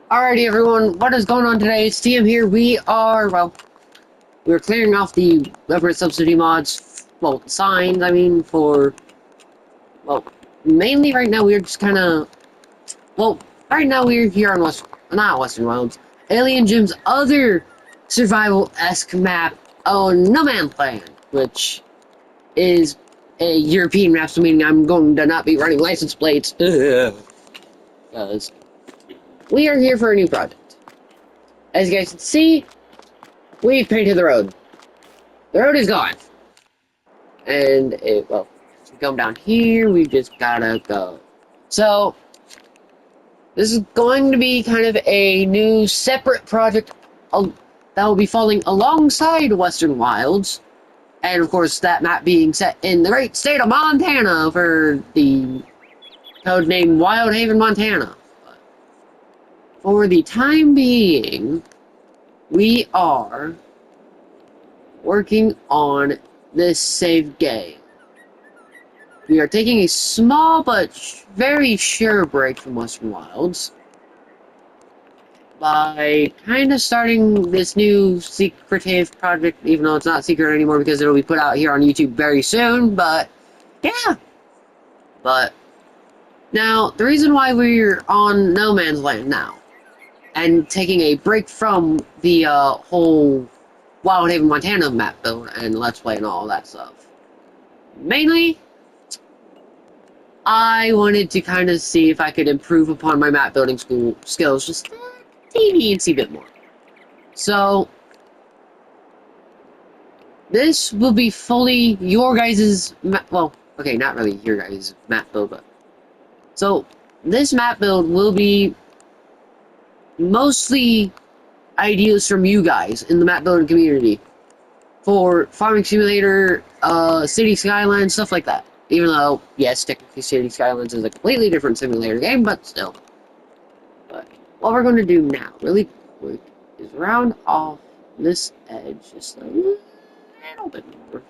Alrighty, everyone, what is going on today? It's TM here. We're clearing off the leopard subsidy mods, signs, mainly right now we're just right now we're here on not Western Wilds, Alien Gym's other survival-esque map on No Man's Land, which is a European map, so meaning I'm going to not be running license plates, because we are here for a new project. As you guys can see, we've painted the road. The road is gone. And to come down here, we just gotta go. So, this is going to be kind of a new separate project that will be falling alongside Western Wilds. And of course, that map being set in the great state of Montana for the code name Wild Haven, Montana. But for the time being, we are working on this save game. We are taking a small but very sure break from Western Wilds by kind of starting this new secretive project, even though it's not secret anymore because it'll be put out here on YouTube very soon, but yeah. But now, the reason why we're on No Man's Land now and taking a break from the whole Wild Haven, Montana map build and Let's Play and all that stuff. Mainly, I wanted to kind of see if I could improve upon my map building skills just a teensy bit more. So, this will be fully your guys' not really your guys' map build, but so this map build will be mostly ideas from you guys in the map building community for Farming Simulator, City Skylines, stuff like that. Even though, yes, technically City Skylines is a completely different simulator game, but still. But what we're going to do now, really quick, is round off this edge just a little bit more.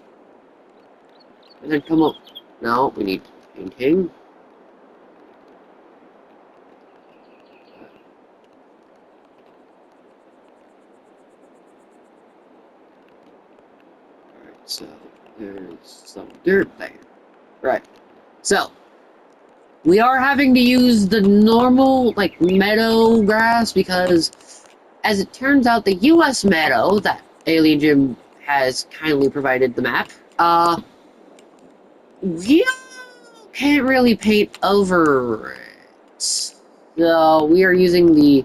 And then come up. Now, we need painting. So, there's some dirt there. Right. So, we are having to use the normal, meadow grass because, as it turns out, the US meadow that Alien Gym has kindly provided the map, you can't really paint over it. So, we are using the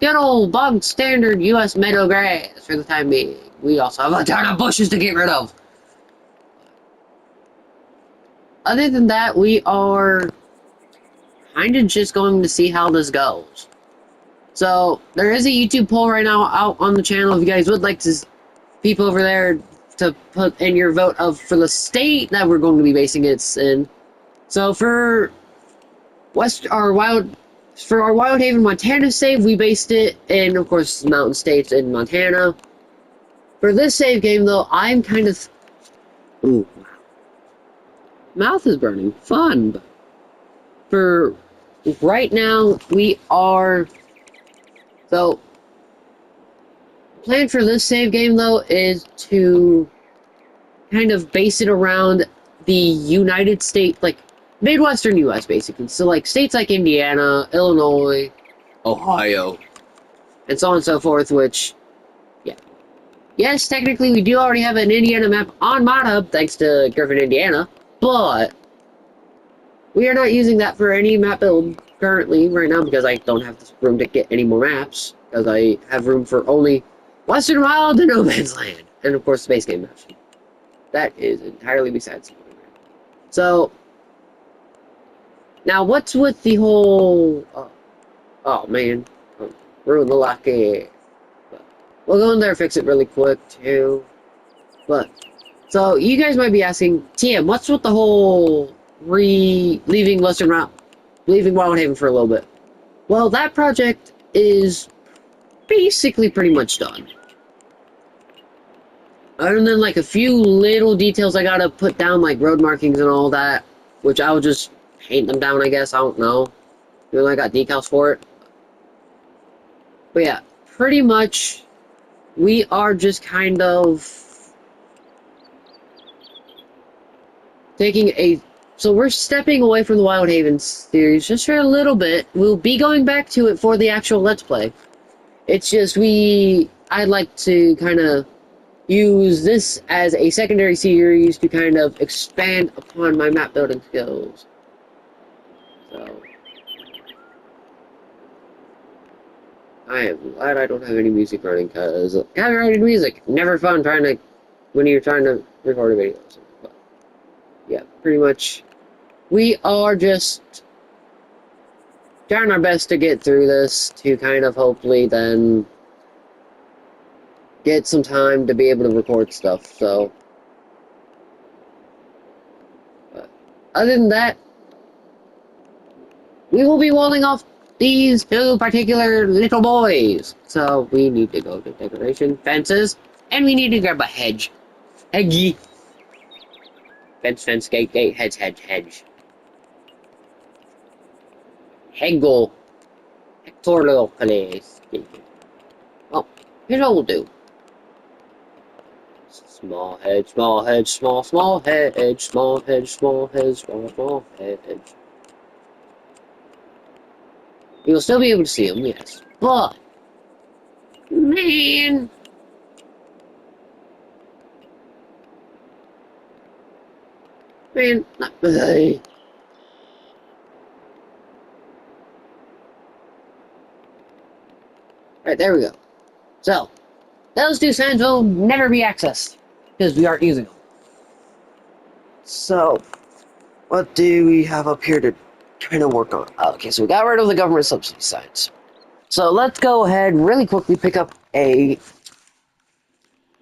good old bog standard US meadow grass for the time being. We also have a ton of bushes to get rid of. Other than that, we are kind of just going to see how this goes. So, there is a YouTube poll right now out on the channel if you guys would like to people over there to put in your vote for the state that we're going to be basing it in. So, for our Wild Haven, Montana save, we based it in, of course, mountain states in Montana. For this save game, though, I'm kind of... Ooh, mouth is burning. Fun. But for right now, we are... So, plan for this save game, though, is to kind of base it around the United States, Midwestern U.S., basically. So, states like Indiana, Illinois, Ohio, and so on and so forth, which... Yes, technically we do already have an Indiana map on ModHub, thanks to Griffin, Indiana, but we are not using that for any map build currently right now because I don't have the room to get any more maps, because I have room for only Western Wild and No Man's Land, and of course Space Game maps. That is entirely besides the point. So, now what's with the whole... oh man, ruin the lucky... We'll go in there and fix it really quick, too. But, so, you guys might be asking, TM, what's with the whole leaving Wild Haven for a little bit? Well, that project is basically pretty much done. Other than, a few little details I gotta put down, road markings and all that, which I'll just paint them down, I guess, I don't know. I got decals for it. But yeah, pretty much we are just kind of taking a... So we're stepping away from the Wild Havens series just for a little bit. We'll be going back to it for the actual Let's Play. It's just I'd like to kind of use this as a secondary series to kind of expand upon my map building skills. So I am glad I don't have any music running, because copyrighted music, never fun when you're trying to record a video. But yeah, pretty much we are just trying our best to get through this to kind of hopefully then get some time to be able to record stuff. So other than that, we will be walling off these two particular little boys. So we need to go to decoration, fences, and we need to grab a hedge. Hedgy. Fence, gate, hedge. Hegel. Hector place. Well, here's what we'll do. Small hedge, small hedge, small hedge, small hedge, small hedge, small hedge. You'll still be able to see them, yes. But, man, not really. Right, there we go. So, those two signs will never be accessed, because we aren't using them. So, what do we have up here to kind of work on? Okay, so we got rid of the government subsidy signs. So let's go ahead and really quickly pick up a...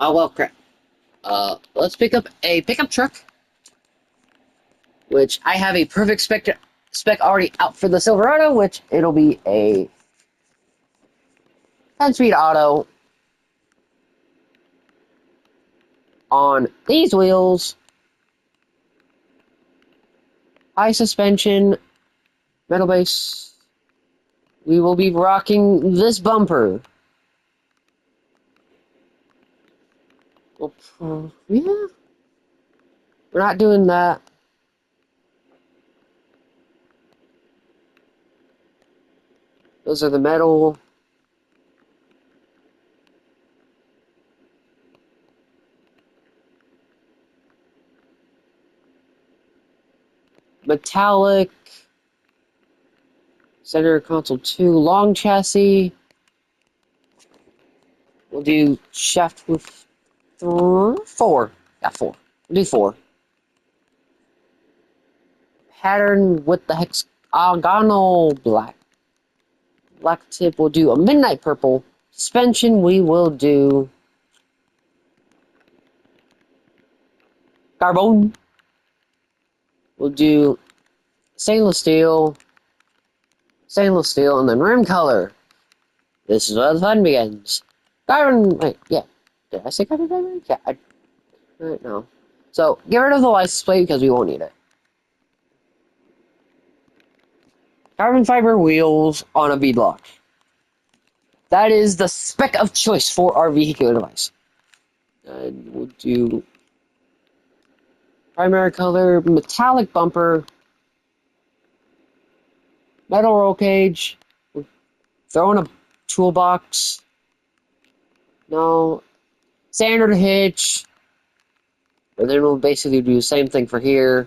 Oh, well, crap. Let's pick up a pickup truck, which I have a perfect spec already out for the Silverado, which it'll be a 10-speed auto on these wheels, high suspension, metal base. We will be rocking this bumper. Well, yeah. We're not doing that. Those are the metal. Metallic. Center console 2. Long chassis. We'll do shaft with 4. Yeah, 4. We'll do 4. Pattern with the hexagonal black. Black tip, we'll do a midnight purple. Suspension, we will do carbon. We'll do stainless steel, and then rim color. This is where the fun begins. Carbon, wait, yeah. Did I say carbon? Yeah, I don't know. So, get rid of the license plate because we won't need it. Carbon fiber wheels on a beadlock. That is the spec of choice for our vehicular device. And we'll do primary color, metallic bumper, metal roll cage, we'll throw in a toolbox, no, standard hitch, and then we'll basically do the same thing for here,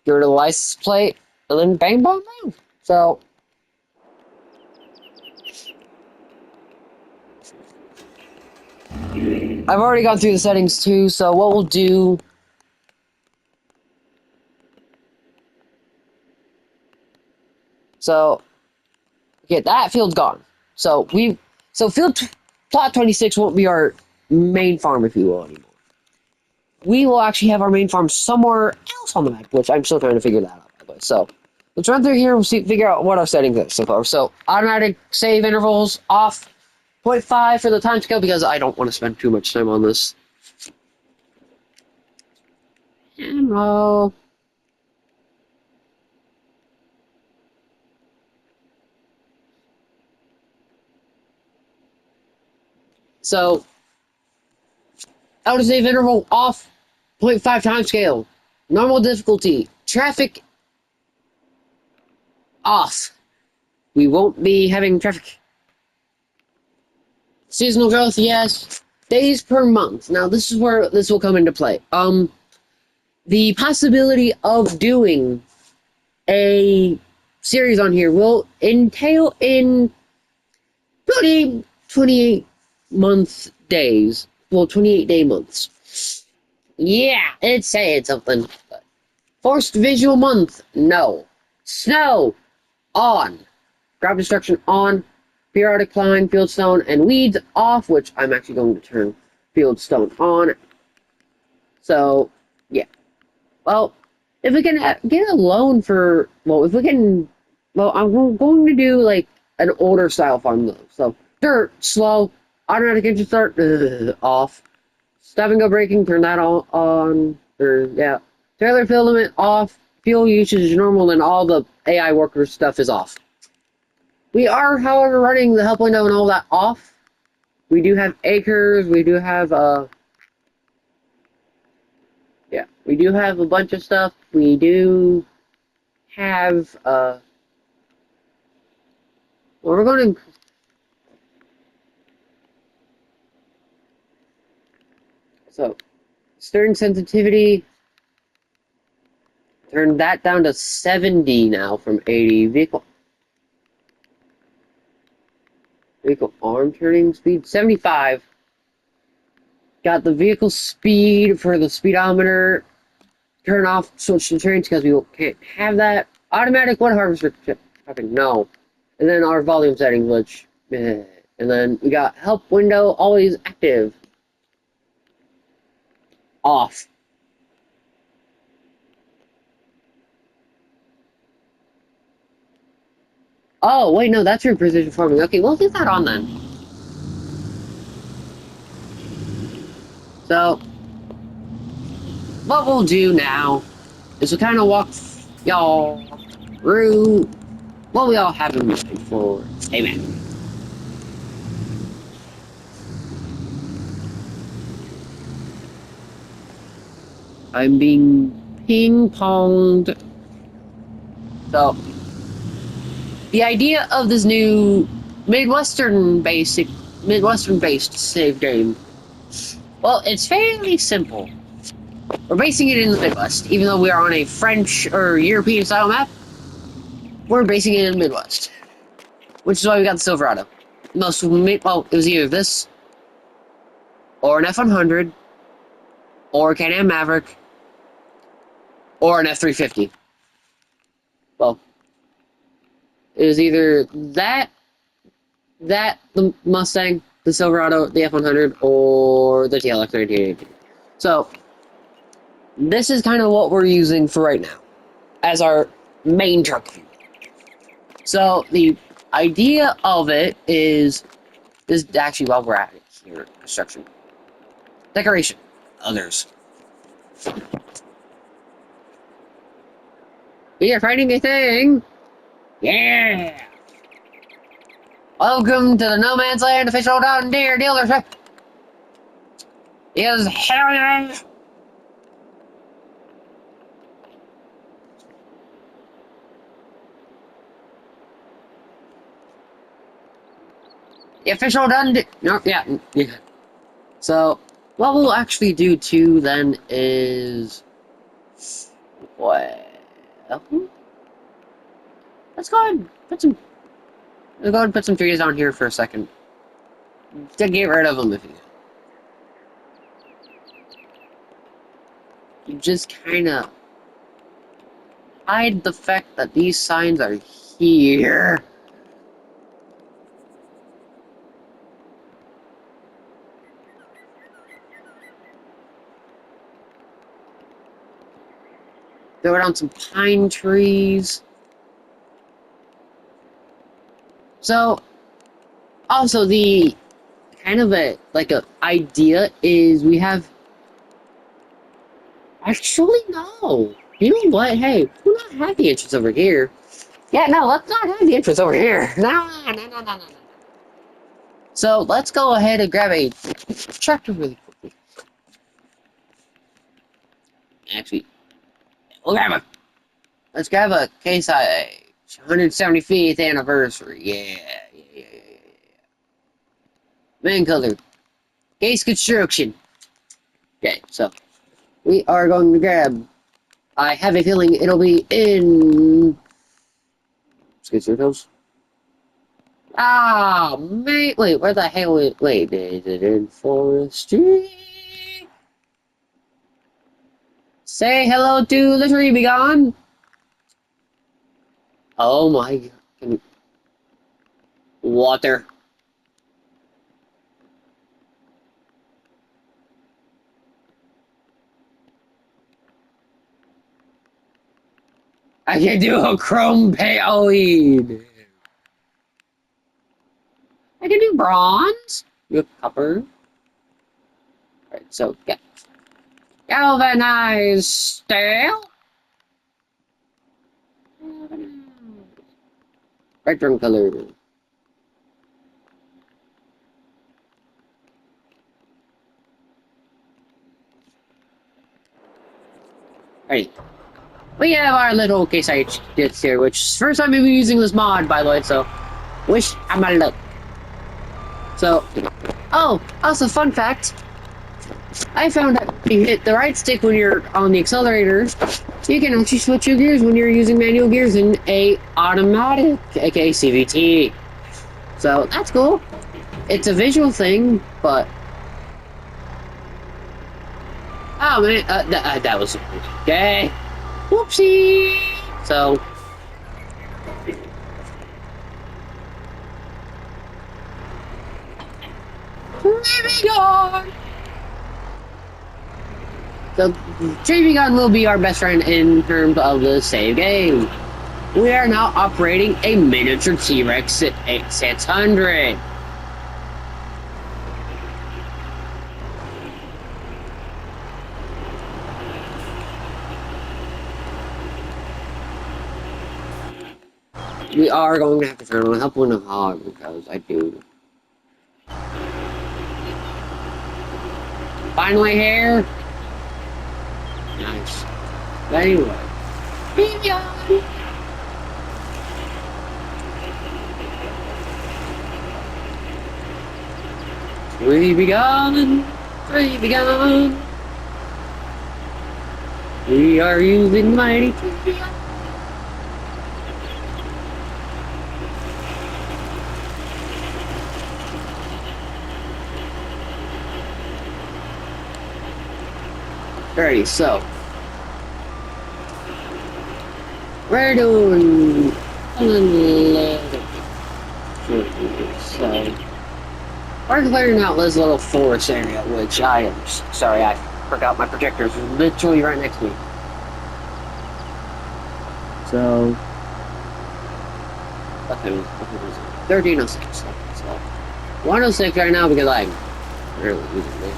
get rid of the license plate, and then bang, bang, bang. So, I've already gone through the settings too, so what we'll do... So, okay, that field's gone. So, plot 26 won't be our main farm, if you will, anymore. We will actually have our main farm somewhere else on the map, which I'm still trying to figure that out, by the way. So, let's run through here and figure out what our settings are so far. So, automatic save intervals off, 0.5 for the time scale, because I don't want to spend too much time on this. Ammo. So, autosave interval off, 0.5 time scale, normal difficulty, traffic off. We won't be having traffic. Seasonal growth, yes. Days per month. Now, this is where this will come into play. The possibility of doing a series on here will entail in 28 month days. Well, 28 day months. Yeah, it's saying something. Forced visual month, no. Snow, on. Crop destruction, on. Periodic climb, fieldstone, and weeds, off, which I'm actually going to turn fieldstone on. So, yeah. Well, if we can get a loan for, well, if we can, well, I'm going to do, like, an older style farm, though. So, dirt, slow, automatic engine start, off. Stop and go braking, turn that on, or, yeah. Trailer fill limit, off. Fuel usage is normal, and all the AI worker stuff is off. We are, however, running the help window and all that off. We do have acres, we do have, yeah, we do have a bunch of stuff. We do have, well, we're going to, so, steering sensitivity, turn that down to 70 now from 80. Vehicle arm turning speed, 75. Got the vehicle speed for the speedometer. Turn off switch to trains because we can't have that. Automatic wood harvester. No. And then our volume settings, which, and then we got help window always active. Off. Oh, wait, no, that's your precision farming. Okay, we'll leave that on then. So, what we'll do now is we'll kind of walk y'all through what we all have in mind for. Amen. I'm being ping-ponged. So, the idea of this new Midwestern-based save game, well, it's fairly simple. We're basing it in the Midwest, even though we are on a French or European-style map. We're basing it in the Midwest, which is why we got the Silverado. Well, it was either this, or an F100, or a Can-Am Maverick, or an F350. Well, it was either that, the Mustang, the Silverado, the F100, or the TLX 1980. So, this is kind of what we're using for right now as our main truck. So, the idea of it is actually, while we're at it here, construction. Decoration. Others. We are fighting a thing! Yeah! Welcome to the No Man's Land official Down Deer dealership! Is hell yeah! The official done. No, yeah. So, what we'll actually do too then is, well, let's go ahead and put some trees on here for a second to get rid of them if you just kind of hide the fact that these signs are here. Throw down some pine trees. So, also the kind of a idea is we have. Actually, no. You know what? Hey, we'll not have the entrance over here. Yeah, no, let's not have the entrance over here. No. So let's go ahead and grab a tractor really quickly. Actually, let's grab a case IH 175th anniversary. Yeah. Main color. Case construction. Okay, so we are going to grab. I have a feeling it'll be in. Skid Ah, mate. Wait, where the hell is. Wait, is it in forestry? Say hello to the tree, be gone. Oh my god. Water. I can do a chrome pale. I can do bronze. You have copper. Alright, so yeah. Galvanized steel. Spectrum color. Alright. We have our little case I did here, which is the first time we've been using this mod, by the way, so wish I'm a luck. So, oh, also fun fact, I found that if you hit the right stick when you're on the accelerator, you can actually switch your gears when you're using manual gears in a automatic, aka CVT. So, that's cool. It's a visual thing, but... Oh man, that was... Okay. Whoopsie! So... Moving on! So, Dreamy Gun will be our best friend in terms of the save game. We are now operating a miniature T-Rex at 8600. We are going to have to turn on help one of hard because I do. Finally here. Nice. But anyway. We begun. We begun. We are using the mighty T-Rex. Alrighty, so we're doing a little so we're clearing out this little forest area, which I am sorry, I forgot my projectors are literally right next to me. So what was it? 1306. So 106 right now because I'm really using this.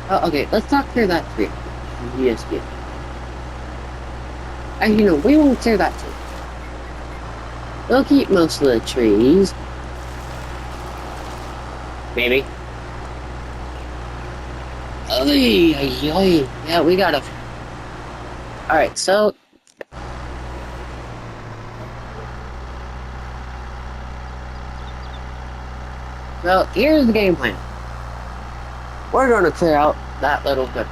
Oh, okay, let's not clear that tree. Yes. And you know, we won't clear that tree. We'll keep most of the trees. Maybe. Yeah, we gotta... Alright, so... So, here's the game plan. We're going to clear out that little bit.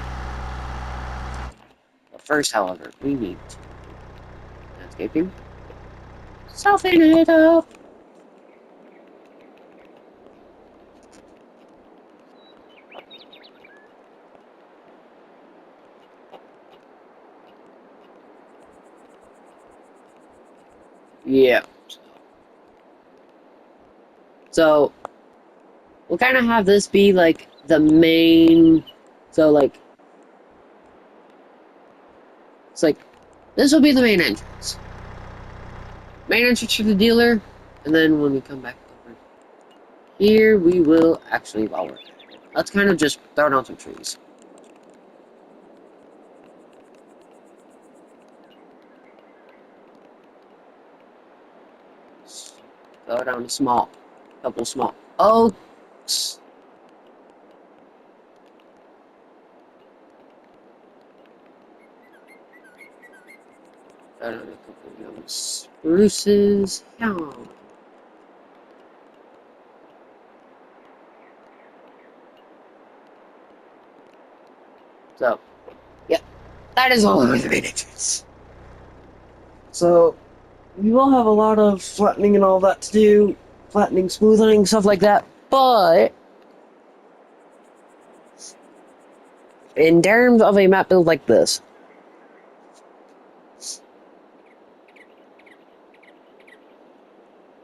But first, however, we need to landscaping. Soften it up. Yeah. So, we'll kind of have this be like the main. So, like, it's like this will be the main entrance. Main entrance to the dealer, and then when we come back over here, we will actually, while we're at it, let's kind of just throw down some trees. Go down a couple small oaks. Go down a couple young spruces. Yeah. So, yeah, that is all of the miniatures. So, we will have a lot of flattening and all that to do. Flattening, smoothing, stuff like that. But, in terms of a map build like this,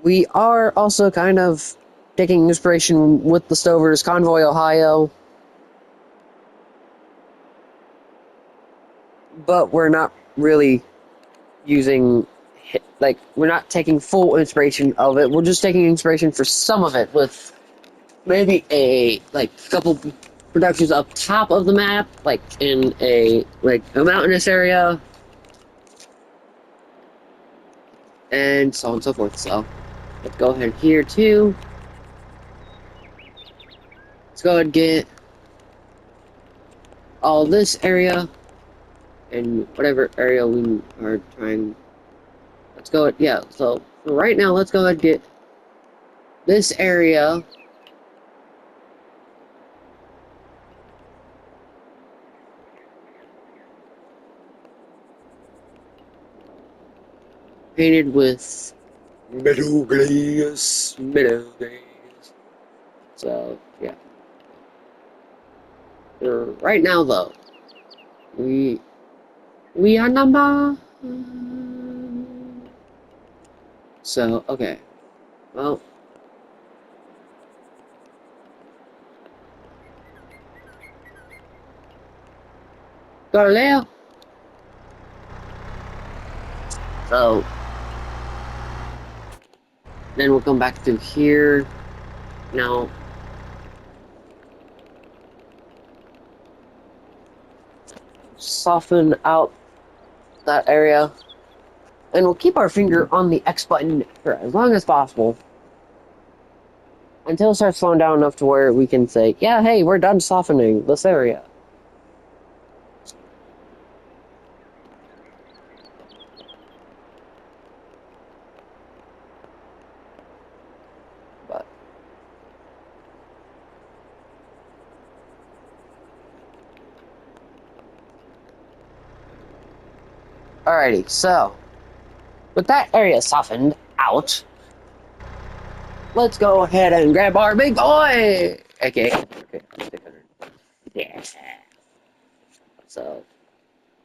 we are also kind of taking inspiration with the Stovers, Convoy, Ohio. But we're not really using, like, we're not taking full inspiration of it. We're just taking inspiration for some of it with maybe a, like, couple productions up top of the map, like in a mountainous area, and so on and so forth. So let's go ahead here too. Let's go ahead and get all this area and whatever area we are trying. Let's go, yeah, so for right now, let's go ahead and get this area. Painted with metal glaze. So, yeah. Right now, though, we are number. So, okay. Well. Galileo. So, then we'll come back through here. Now, soften out that area. And we'll keep our finger on the X button for as long as possible. Until it starts slowing down enough to where we can say, yeah, hey, we're done softening this area. But alrighty, so with that area softened out, let's go ahead and grab our big boy. Okay. Yeah. So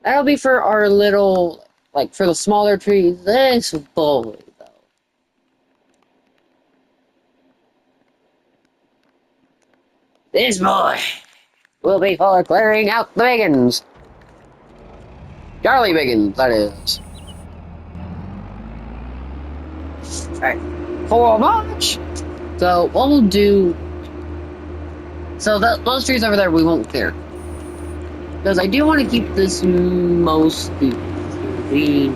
that'll be for our little, like, for the smaller trees. This boy, though. This boy will be for clearing out the biggins. Charlie Biggins, that is. Alright. For March. So what we'll do. So those trees over there we won't clear. Because I do want to keep this mostly clean.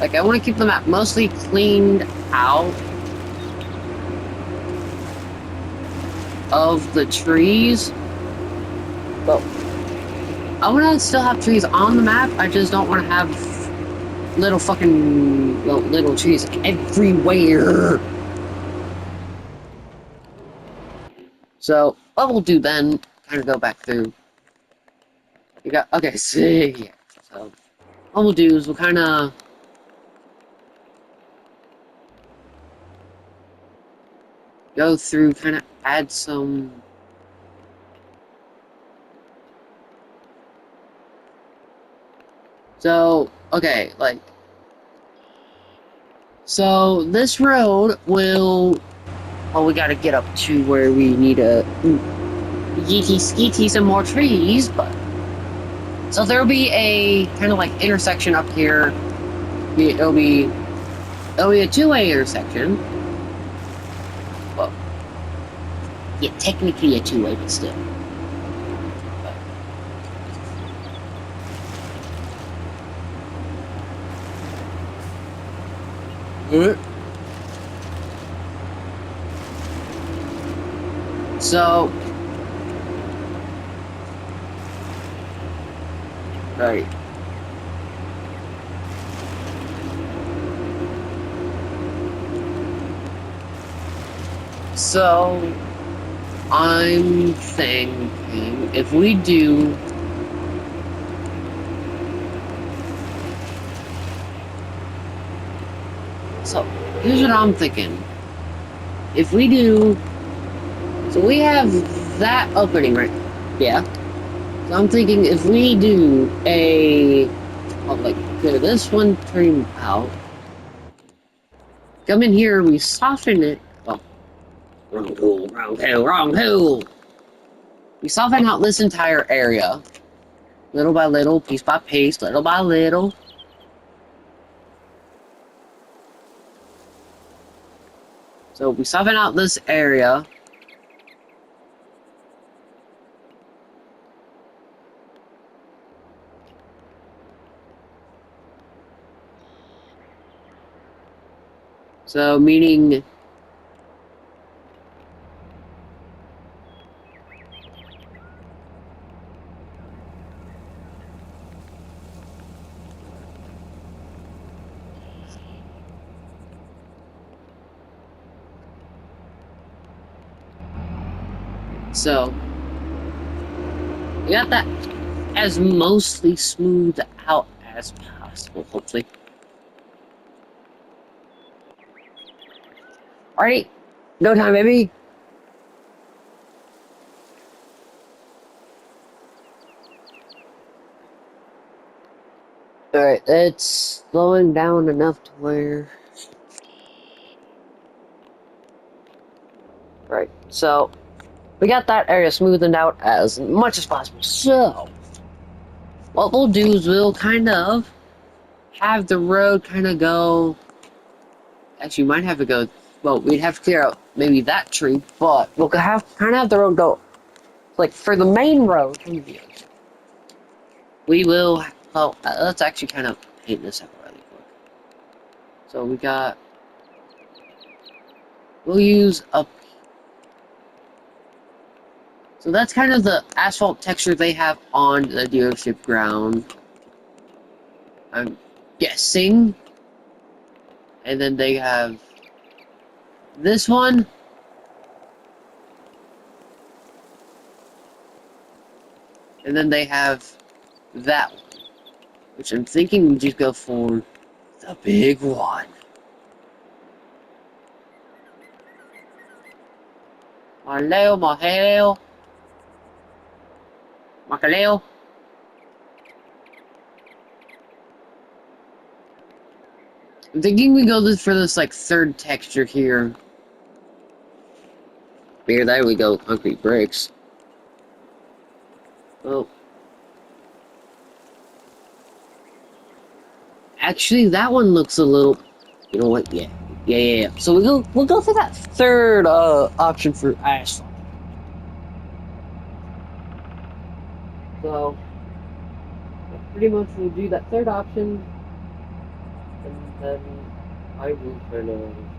Like, I want to keep the map mostly cleaned out of the trees. But I want to still have trees on the map. I just don't want to have little fucking little trees everywhere. So what we'll do then, kind of go back through. You got, okay, see, yeah. So what we'll do is we'll kind of go through, kind of add some. So, okay, like, so this road will, well, we gotta get up to where we need a yeety skeety some more trees, but, so there'll be a kind of like intersection up here. It'll be a two-way intersection. Well, yeah, technically a two-way, but still. So, right. So, I'm thinking if we do. So, here's what I'm thinking. If we do. So, we have that opening right now. Yeah. So, I'm thinking if we do a. Oh, like, okay, this one turn out. Come in here, we soften it. Oh, wrong tool, wrong tool, wrong tool. We soften out this entire area. Little by little, piece by piece, little by little. So we soften out this area. So meaning so we got that as mostly smoothed out as possible, hopefully. Alright, go time, baby. Alright, it's slowing down enough to where. Right, so we got that area smoothened out as much as possible. So what we'll do is we'll kind of have the road kind of go. Actually, might have to go. Well, we'd have to clear out maybe that tree, but we'll have kind of have the road go like for the main road. We will. Well, let's actually kind of paint this up really quick. So we got. We'll use a. So that's kind of the asphalt texture they have on the dealership ground. I'm guessing. And then they have this one. And then they have that one. Which I'm thinking we just go for the big one. Marleo, Mahaleo. Macaleo. I'm thinking we go for this like third texture here. Here, there we go, concrete bricks. Well, actually, that one looks a little. You know what? Yeah. So we'll go for that third option for asphalt. So pretty much we'll do that third option, and then I will turn on.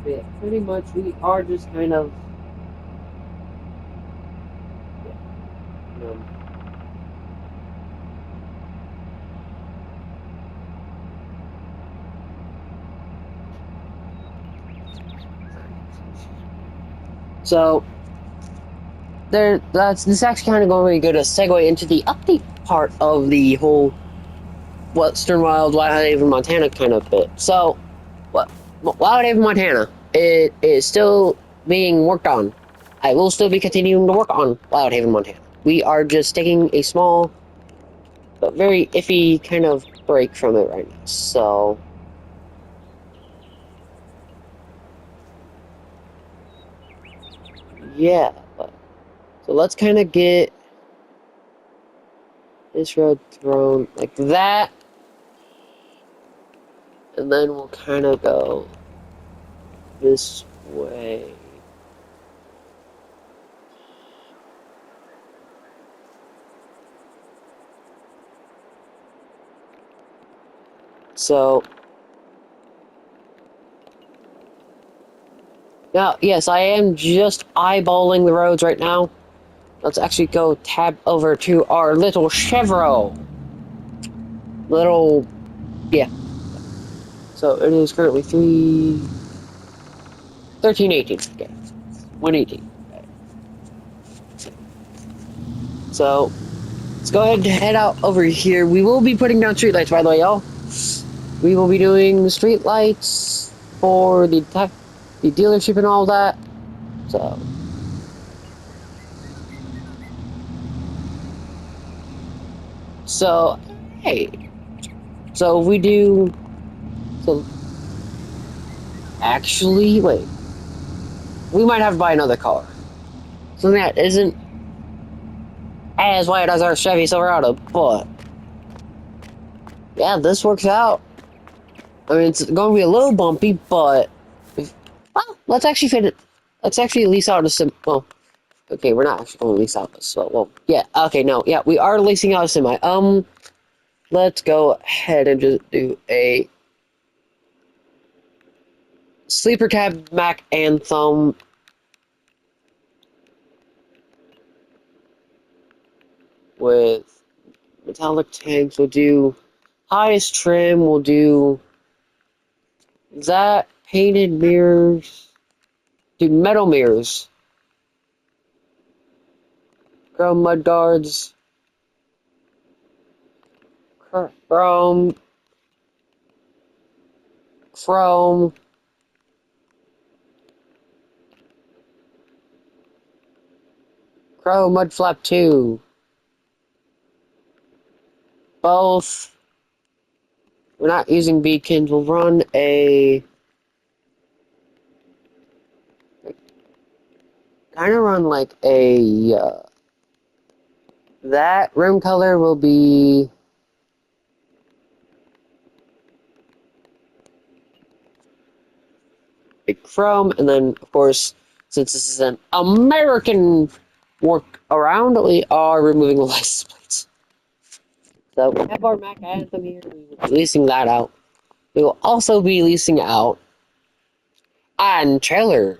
Yeah, pretty much we are just kind of. Yeah, So this is actually kind of going to go to segue into the update part of the whole Western Wildhaven, Montana kind of bit. So, Wildhaven, Montana, it is still being worked on. I will still be continuing to work on Wildhaven, Montana. We are just taking a small, but very iffy kind of break from it right now. So, yeah. So let's kind of get this road thrown like that. And then we'll kind of go this way. So, now, yes, I am just eyeballing the roads right now. Let's actually go tab over to our little Chevro. Little, yeah. So it is currently 1318. Okay. 118. Okay. So, let's go ahead and head out over here. We will be putting down streetlights, by the way, y'all. We will be doing streetlights for the dealership and all that. So, hey. So we do. So, actually, wait. We might have to buy another car. Something that isn't as white as our Chevy Silverado, but yeah, this works out. I mean, it's going to be a little bumpy, but well, let's actually fit it. Let's actually lease out a sim. Well, okay, we're not actually going to lease out this. Well, yeah, okay, no, yeah, we are leasing out a semi. Let's go ahead and just do a sleeper cab Mac Anthem with metallic tanks. We'll do highest trim. We'll do that painted mirrors. Do metal mirrors. Chrome mud guards. Chrome. Chrome. Chrome mud flap 2. Both. We're not using beacons. We'll run a kind of run like a that rim color will be a chrome, and then of course, since this is an American work around, we are removing the license plates. So we have our Mac Anthem here. We will be leasing that out. We will also be leasing out an trailer.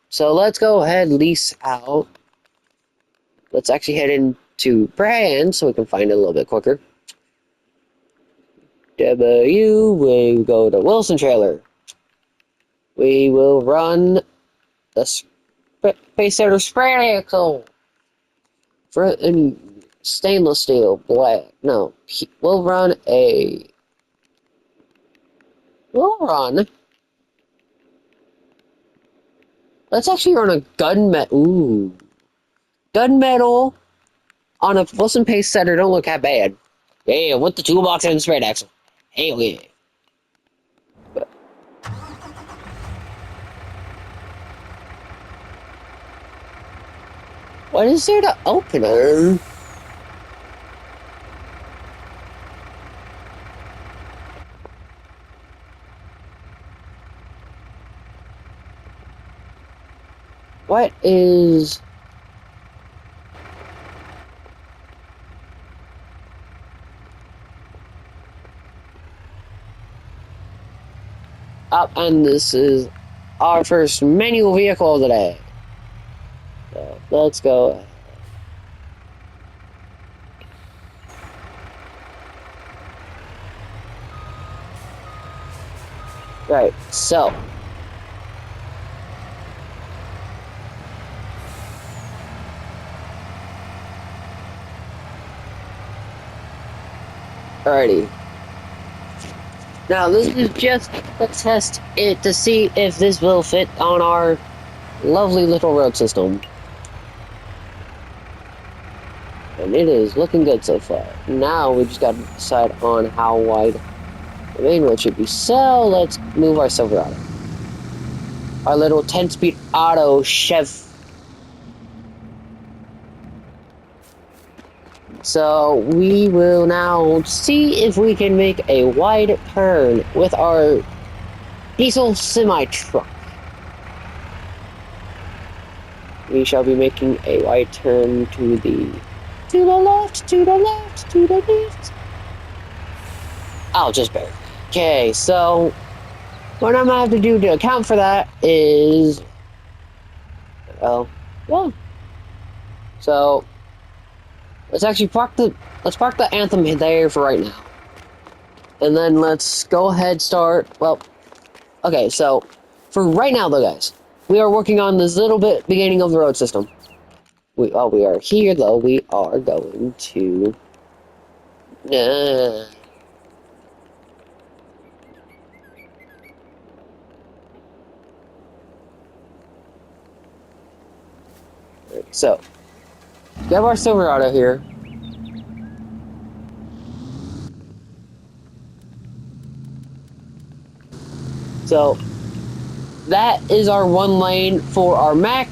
So let's go ahead and lease out. Let's actually head into brand so we can find it a little bit quicker. We go to Wilson Trailer. We will run the Space Sailor spray axle for stainless steel black. No, we'll run a. We'll run. Let's actually run a gunmetal. Ooh, gunmetal on a Wilson pace setter. Don't look that bad. Yeah, with the toolbox and the spread axle. Hell yeah. What is there to open her? What is... up, and this is our first manual vehicle of the day. So let's go. Right, so. Alrighty. Now this is just to test it to see if this will fit on our lovely little road system. And it is looking good so far. Now we just got to decide on how wide the main road should be. So let's move our Silverado. Our little 10-speed auto Chev. So we will now see if we can make a wide turn with our diesel semi-truck. We shall be making a wide turn to the left, to the left, to the left. I'll just barely. Okay, so what I'm gonna have to do to account for that is, well, so let's actually park the Anthem there for right now, and then let's go ahead start. Well, okay, so for right now though, guys, we are working on this little bit beginning of the road system. We are here though. We are going to. So, we have our Silverado here. So, that is our one lane for our Mac.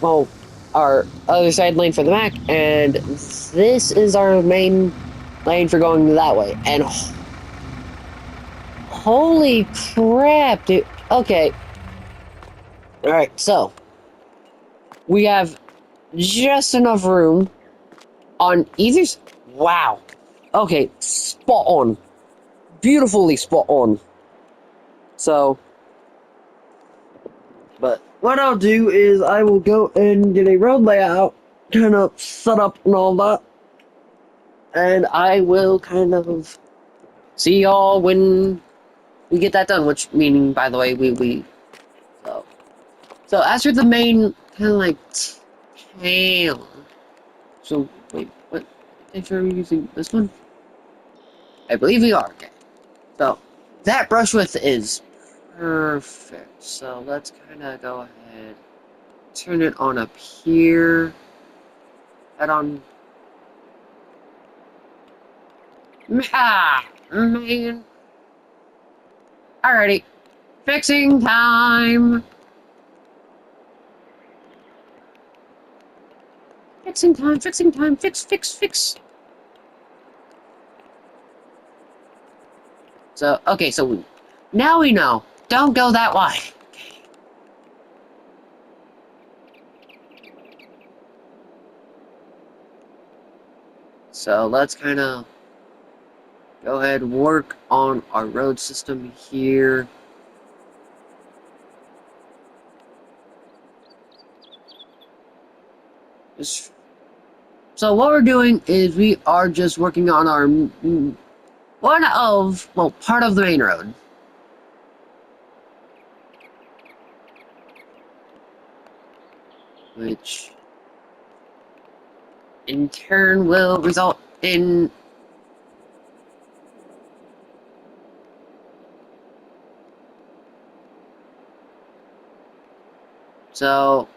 Well, our other side lane for the Mac, and this is our main lane for going that way. And holy crap, dude. Okay. Alright, so we have just enough room on either. Wow. Okay, spot on. Beautifully spot on. So, but what I'll do is I will go and get a road layout, kind of set up and all that, and I will kind of see y'all when we get that done. Which meaning, by the way, we so as for the main kind of like tail. So wait, what? If we're using this one, I believe we are. Okay, so that brush width is perfect. So let's kind of go ahead. Turn it on up here. Head on. Ah, man. Alrighty. Fixing time. Fixing time, fixing time. Fix. So, okay, so now we know. Don't go that way. So let's kind of go ahead and work on our road system here. So what we're doing is we are just working on our part of the main road. Which in turn will result in so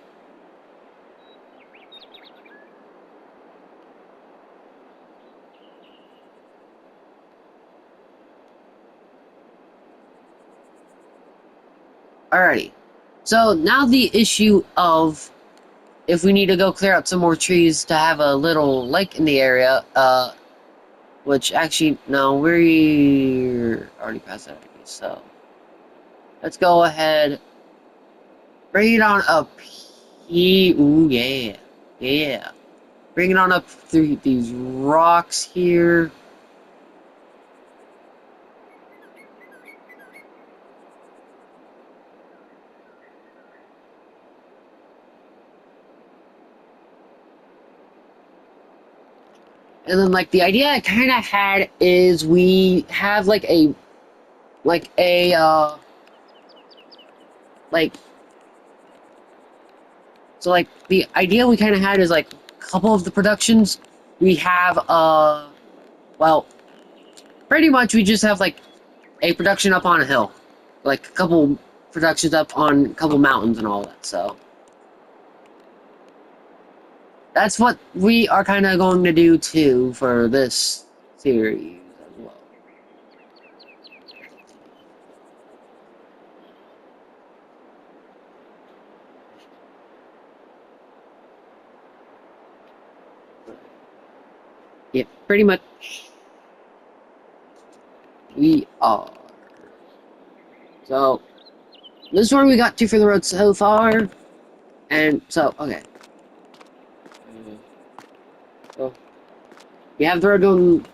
alrighty. So now the issue of if we need to go clear out some more trees to have a little lake in the area, which actually, no, we're already past that, so let's go ahead, bring it on up here. Ooh, yeah. Bring it on up through these rocks here. And then, like, the idea I kind of had is we have, like, so, like, the idea we kind of had is, like, a couple of the productions, we have, well, pretty much we just have, like, a production up on a hill. Like, a couple productions up on a couple mountains and all that, so. that's what we are kind of going to do too for this series as well. Yeah, pretty much. We are. So, this is where we got to for the road so far. And so, okay. So, we have the road going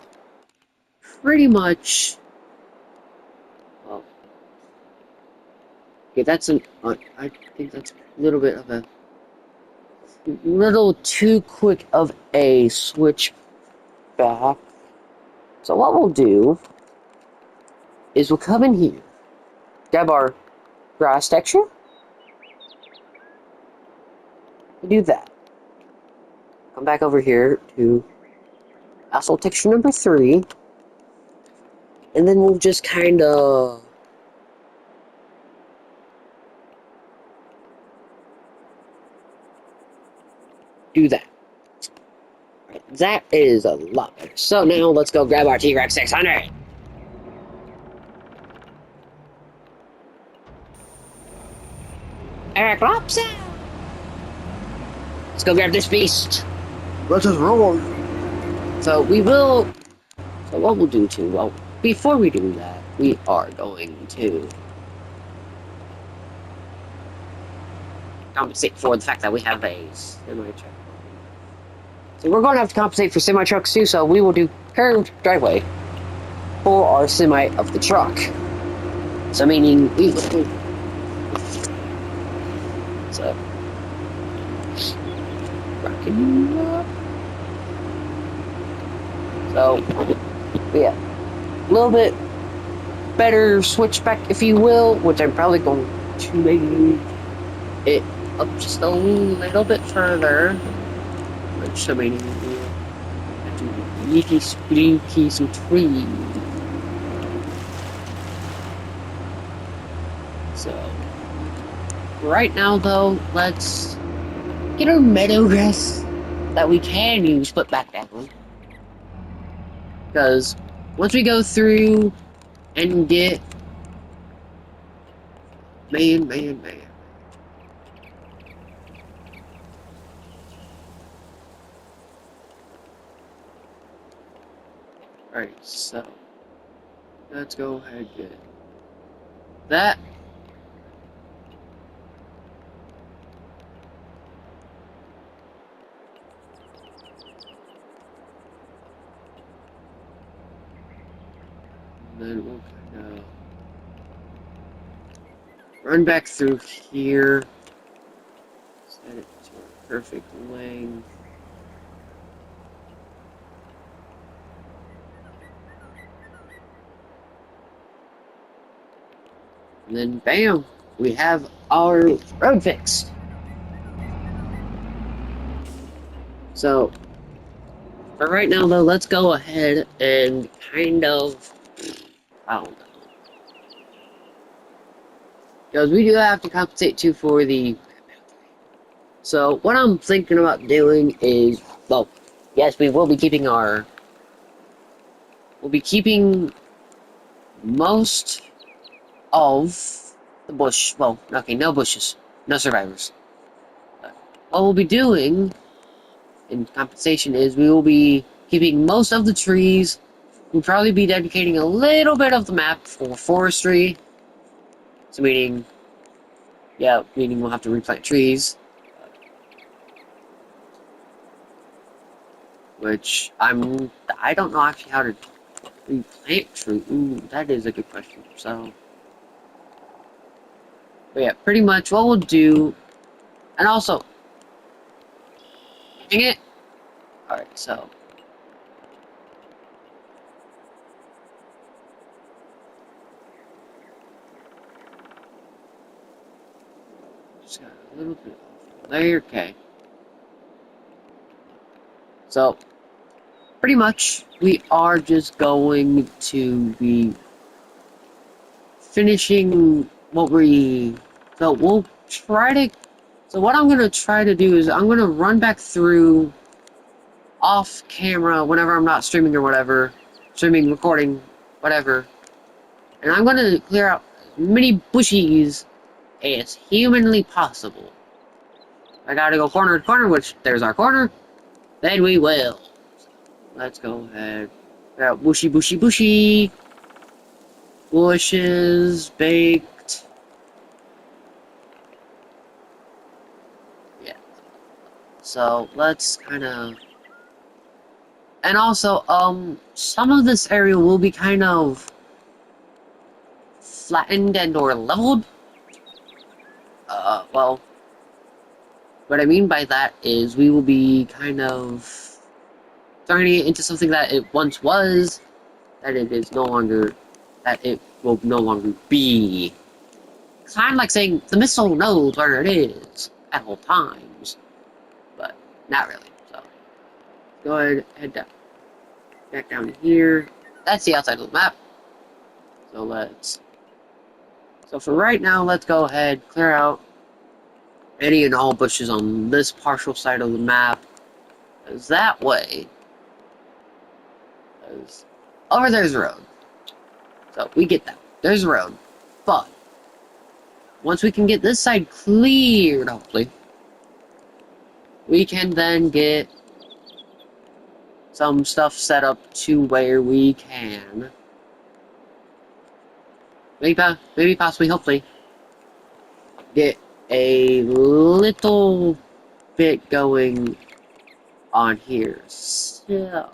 pretty much. Well, okay, that's an. I think that's a little bit of a. Little too quick of a switch back. So, what we'll do is we'll come in here, grab our grass texture, we'll do that. Come back over here to asphalt texture number 3, and then we'll just kind of do that. Right, that is a lot better. So now let's go grab our T-Rex 600. Eric Robson! Let's go grab this beast. Let us roll. So we will. So what we'll do too. Well, before we do that, we are going to compensate for the fact that we have a semi-truck. So we're going to have to compensate for semi-trucks too. So we will do curved driveway for our semi of the truck. So meaning we will. So rocking up. So yeah, a little bit better switchback, if you will, which I'm probably going to make it up just a little bit further. Which I mean, leaky, spooky, some trees. So right now, though, let's get our meadow grass that we can use put back down. Because once we go through and get man. Alright, so let's go ahead and get that. And then we'll kind of run back through here. Set it to a perfect length. And then bam, we have our road fixed. So for right now though, let's go ahead and kind of, I don't know. Because we do have to compensate too for the. So what I'm thinking about doing is, well, yes, we will be keeping our. We'll be keeping most of the bush. Well, okay, no bushes, no survivors. What we'll be doing in compensation is we will be keeping most of the trees. We'll probably be dedicating a little bit of the map for forestry. So meaning we'll have to replant trees. Which I don't know actually how to replant trees. Ooh, that is a good question. So, but yeah, pretty much what we'll do, and also, dang it. All right, so. Just got a little bit off there, okay. So, pretty much, we are just going to be finishing what we... So, we'll try to So what I'm gonna try to do is I'm gonna run back through off camera whenever I'm not streaming or whatever, streaming, recording, whatever, and I'm gonna clear out as many bushies as humanly possible. I gotta go corner to corner, which there's our corner. Then we will. Let's go ahead. Clear out bushy, bushy, bushy. Bushes, baked. Yeah. So let's kind of. And also, some of this area will be kind of flattened and or leveled. Well, what I mean by that is we will be kind of turning it into something that it once was, that it is no longer, that it will no longer be. Kind of like saying the missile knows where it is at all times, but not really. So go ahead, head down, back down here. That's the outside of the map. So let's. So for right now, let's go ahead, clear out any and all bushes on this partial side of the map. Because that way, because over there's a road. So we get that. There's a road. But once we can get this side cleared, hopefully, we can then get some stuff set up to where we can maybe possibly, hopefully, get a little bit going on here. So,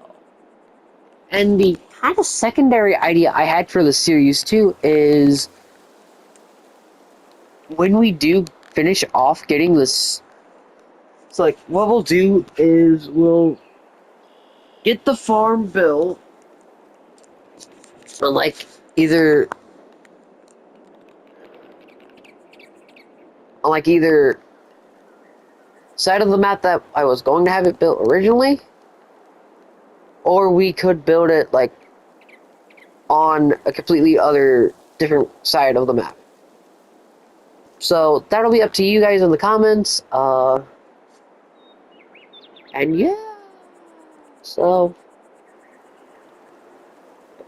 and the kind of secondary idea I had for the series too is when we do finish off getting this, it's like what we'll do is we'll get the farm built on either side of the map that I was going to have it built originally, or we could build it like on a completely other different side of the map. So that'll be up to you guys in the comments. And yeah. So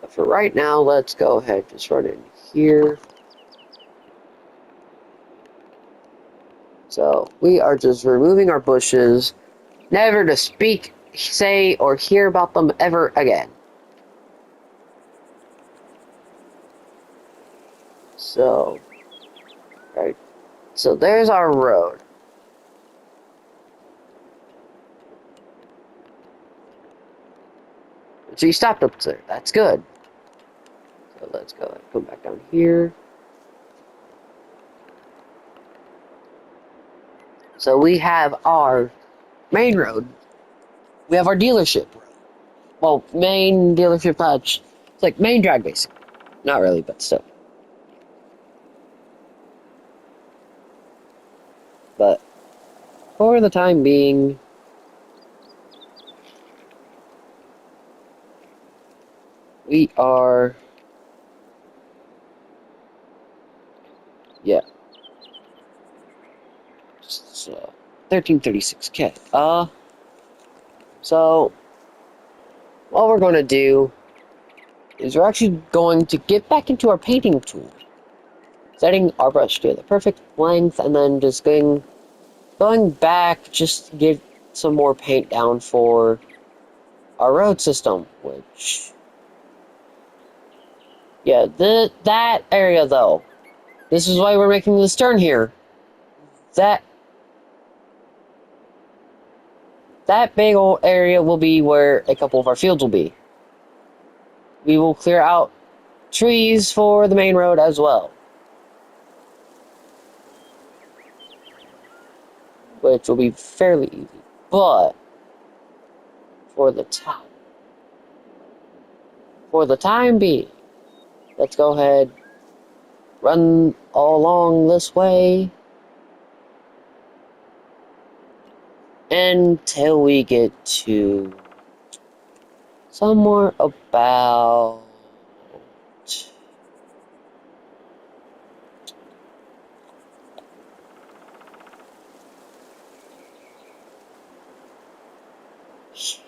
for right now, let's go ahead just run in here. So we are just removing our bushes, never to speak, say, or hear about them ever again. So, right. So there's our road. So you stopped up there. That's good. So let's go ahead, come back down here. So we have our main road. We have our dealership road. Well, main dealership lodge. It's like main drag, basically. Not really, but still. But for the time being, we are, yeah. So 1336K. So what we're going to do is we're actually going to get back into our painting tool, setting our brush to the perfect length, and then just going back just to get some more paint down for our road system, which, yeah, that area though, this is why we're making this turn here. That big old area will be where a couple of our fields will be. We will clear out trees for the main road as well, which will be fairly easy. But for the time being, let's go ahead, run all along this way until we get to somewhere about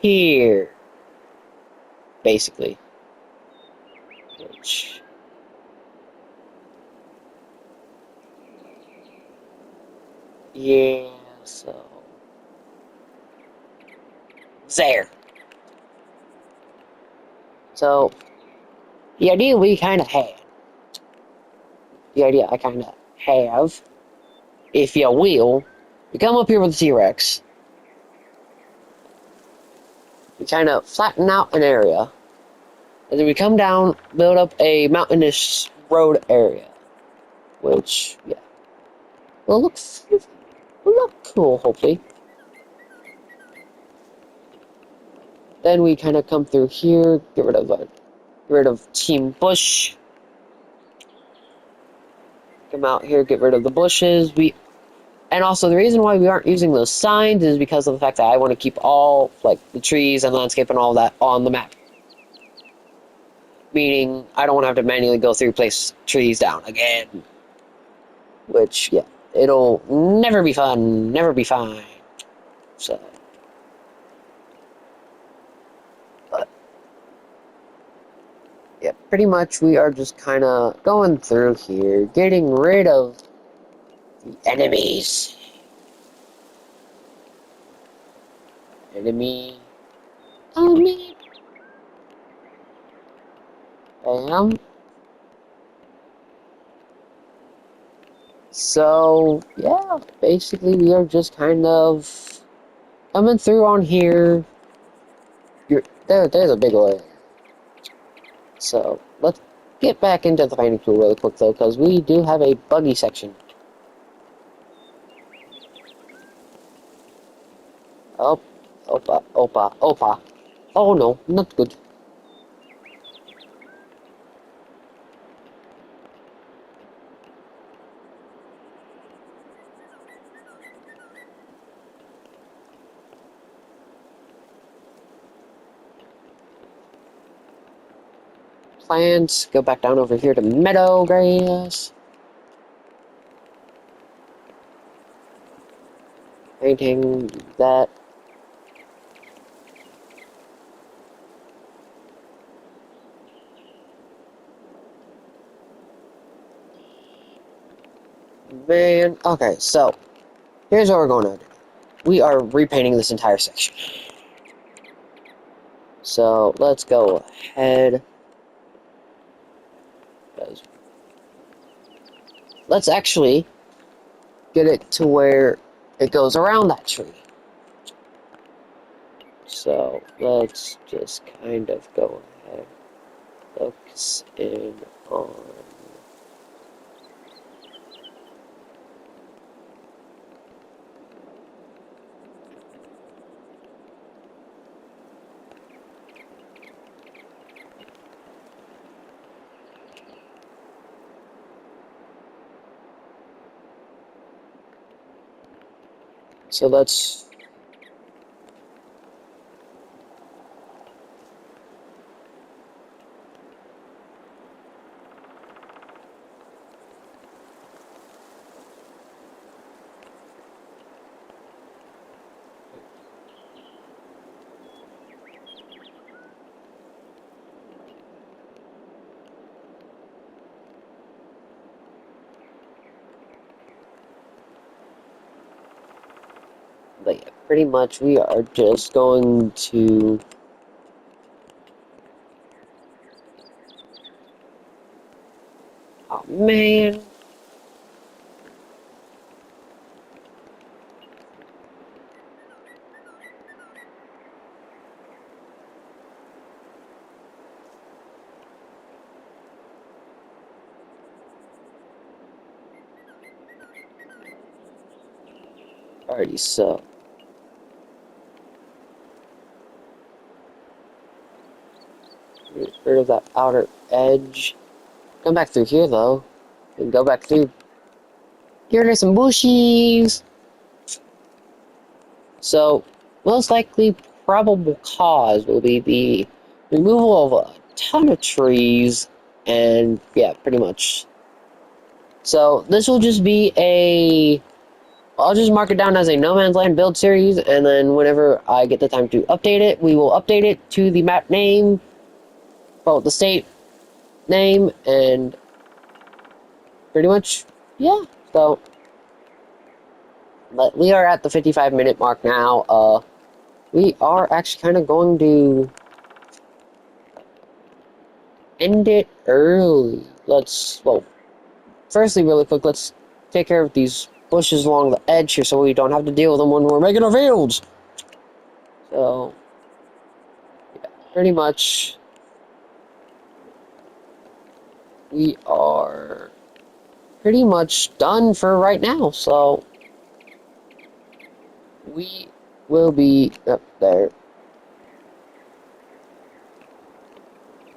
here, basically. Which, yeah, so there. So the idea we kind of had, the idea I kind of have, if you will, we come up here with the T-Rex. We kind of flatten out an area, and then we come down, build up a mountainous road area, which, yeah, will look cool, hopefully. Then we kind of come through here, get rid of Team Bush. Come out here, get rid of the bushes. And also the reason why we aren't using those signs is because of the fact that I want to keep all like the trees and landscape and all that on the map. Meaning I don't want to have to manually go through place trees down again. Which, yeah, it'll never be fun, never be fine. So, but yeah, pretty much we are just kind of going through here, getting rid of the enemies. Enemy. Enemy. Bam. So, yeah, basically we are just kind of coming through on here. There's a big one. So, let's get back into the finding tool really quick, though, because we do have a buggy section. Oh, opa. Oh no, not good. Plants, go back down over here to meadow grass. Painting that. Man, okay, so here's what we're going to do. We are repainting this entire section. So let's go ahead. Let's actually get it to where it goes around that tree. So let's just kind of go ahead, focus in on so let's but yeah, pretty much we are just going to oh man. Alrighty, so get rid of that outer edge. Come back through here though. And go back through. Get rid of some bushies. So most likely probable cause will be the removal of a ton of trees and yeah, pretty much. So this will just be a I'll just mark it down as a No Man's Land build series, and then whenever I get the time to update it, we will update it to the map name, well, the state name, and pretty much, yeah. So, but we are at the 55-minute mark now. We are actually kind of going to end it early. Well, firstly, really quick, let's take care of these bushes along the edge here so we don't have to deal with them when we're making our fields. So, yeah, pretty much, we are pretty much done for right now. So, we will be up there.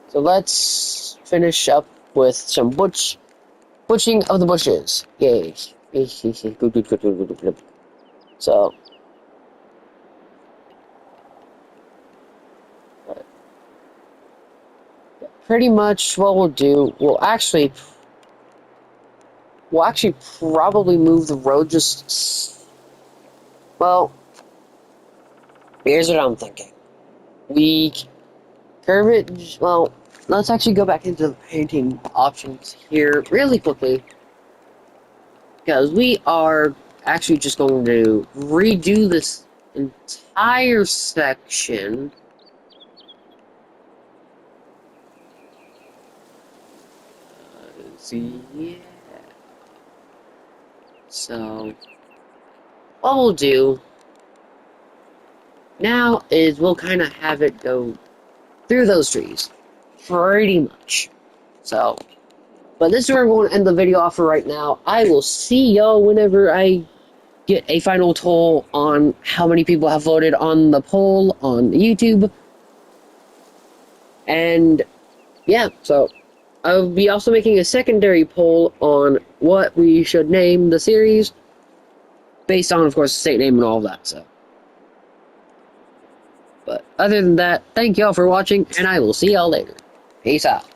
So let's finish up with some butching of the bushes. Yay. Good. So, pretty much what we'll do, we'll actually probably move the road well, here's what I'm thinking. We curve it, well, let's actually go back into the painting options here really quickly. Because we are actually just going to redo this entire section. See, yeah. So, what we'll do now is we'll kind of have it go through those trees. Pretty much. So, but this is where we're going to end the video off for right now. I will see y'all whenever I get a final toll on how many people have voted on the poll on YouTube. And yeah, so I'll be also making a secondary poll on what we should name the series, based on, of course, the state name and all of that. So, but other than that, thank y'all for watching, and I will see y'all later. Peace out.